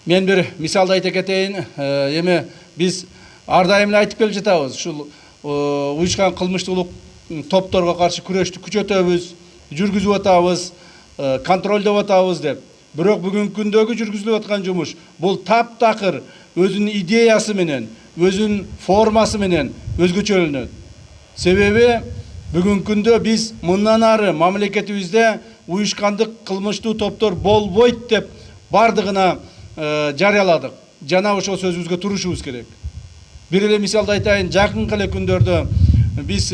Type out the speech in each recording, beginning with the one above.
Мен bir misalda ayta keteyин. Эми биз ар дайым эле айтып келе жатабыз. Ушул уюшкан кылмыштуулук топторго каршы күрөштү күчөтөбүз, жүргүзүп атабыз, контролдоп атабыз деп. Бирок бүгүнкү күндөгү жүргүзүлүп аткан жумуш бул таптакыр өзүнүн идеясы менен, өзүнүн формасы менен өзгөчөлөнөт. Себеби бүгүнкү күндө биз мындан ары мамлекетибизде уюшкандык кылмыштуу топтор болбойт деп бардыгына жарыяладык. Жана ошол сөзүбүзгө турушубуз керек. Бир эле мисалды айтайын, жакынкы эле күндөрдө биз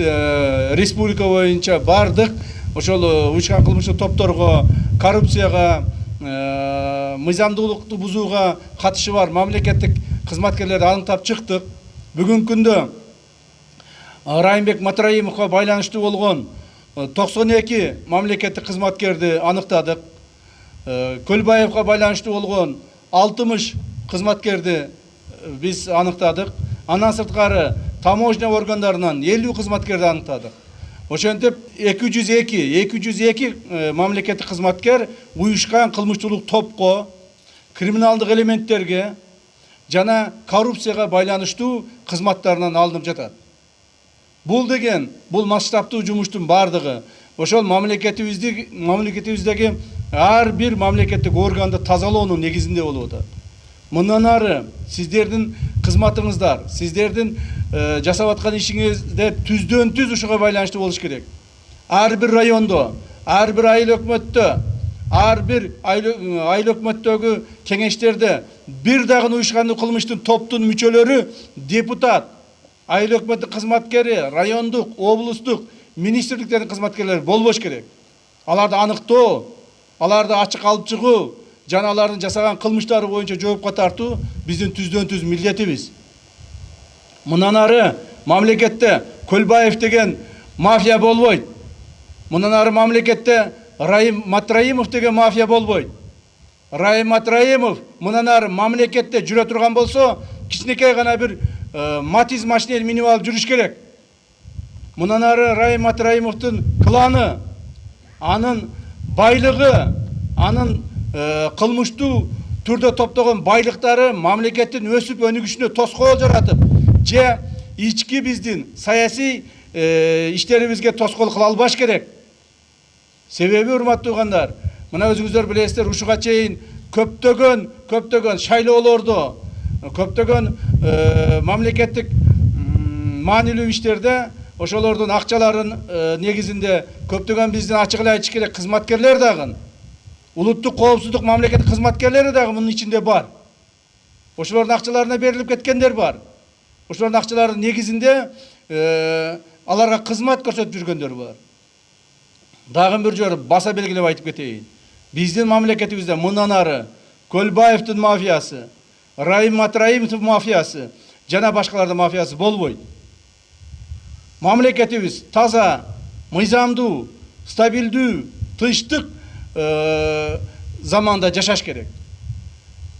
республика боюнча бардык ошол уюшкан кылмыштуу топторго, коррупцияга, мыйзамдуулукту бузууга катышы бар мамлекеттик кызматкерлерди аныктап чыктык. Бүгүнкү күндө Райымбек Матраимовго байланыштуу болгон 92 мамлекеттик кызматкерди аныктадык. Көлбаевга байланыштуу болгон 60 кызматкерди биз аныктадык. Андан сырткары таможня органдарынан 50 кызматкерди аныктадык. Ошентип 202 мамлекеттик кызматкер уюшкан кылмыштуулук топко, криминалдык элементтерге жана коррупцияга байланыштуу кызматтарынан алынып жатат. Бул деген, бул масштабтуу жумуштун бардыгы ошол мамлекетибиздеги ар бир мамлекеттик органды тазалоонун негизинде болуп атат. Мындан ары сиздердин кызматыңыздар, сиздердин жасап аткан ишиңизде түздөн түз ушуга байланыштуу болуш керек. Ар бир райондо, ар бир айыл өкмөттө, ар бир айыл өкмөттөгү кеңештерде бир дагы уюшкандык кылмыштын топтун мүчөлөрү депутат, айыл өкмөттүк кызматкери, райондук, облустук, министрликтердин кызматкерлери болбош керек. Аларды аныктоо, аларды ачык алып чыгуу, жана алардын жасаган кылмыштары боюнча жоопко тартуу биздин түздөн түз милдетибиз. Мындан ары мамлекетте Көлбаев деген мафия болбойт. Мындан ары мамлекетте Райым Матраимов деген мафия болбойт. Райым Матраимов мындан ары мамлекетте жүрө турган болсо, кичинекей гана бир Матиз машинени минип алып жүрүш керек. Мындан ары Райым Матраимовдун кланы, анын байлыгы, анын кылмыштуу түрдө топтогон байлыктары мамлекеттин өсүп өнүгүшүнө тоскоол жаратып, же ички биздин саясий иштерибизге тоскоол кыла албаш керек. Себеби, урматтуу угандар, мына өзүңүздөр билесиздер, ушуга чейин көптөгөн шайлоолордо, көптөгөн мамлекеттик маанилүү иштерде ошолордун акчаларын негизинде көптөгөн биздин ачык эле айтыш керек кызматкерлер дагы, улуттук коопсуздук мамлекеттик кызматкерлери дагы мунун ичинде бар. Ошолордун акчаларына берилип кеткендер бар. Ошолордун акчаларынын негизинде аларга кызмат көрсөтүп жүргөндөр бар. Дагы бир жолу баса белгилеп айтып кетейин. Биздин мамлекетибизде мындан ары Көлбаевдин мафиясы, Райым Матраимовдун мафиясы жана башкалардын мафиясы болбойт. Мамлекетибиз таза, мыйзамдуу, стабилдүү, тынчтык заманда жашаш керек.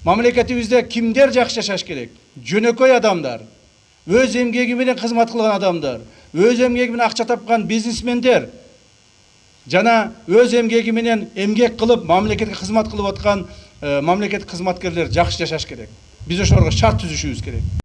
Мамлекетибизде кимдер жакшы жашаш керек? Жөнөкөй адамдар, өз эмгеги менен кызмат кылган адамдар, өз эмгеги менен акча тапкан бизнесмендер жана өз эмгеги менен эмгек кылып мамлекетке кызмат кылып аткан мамлекеттик кызматкерлер жакшы жашаш керек. Биз ошолорго шарт түзүшүбүз керек.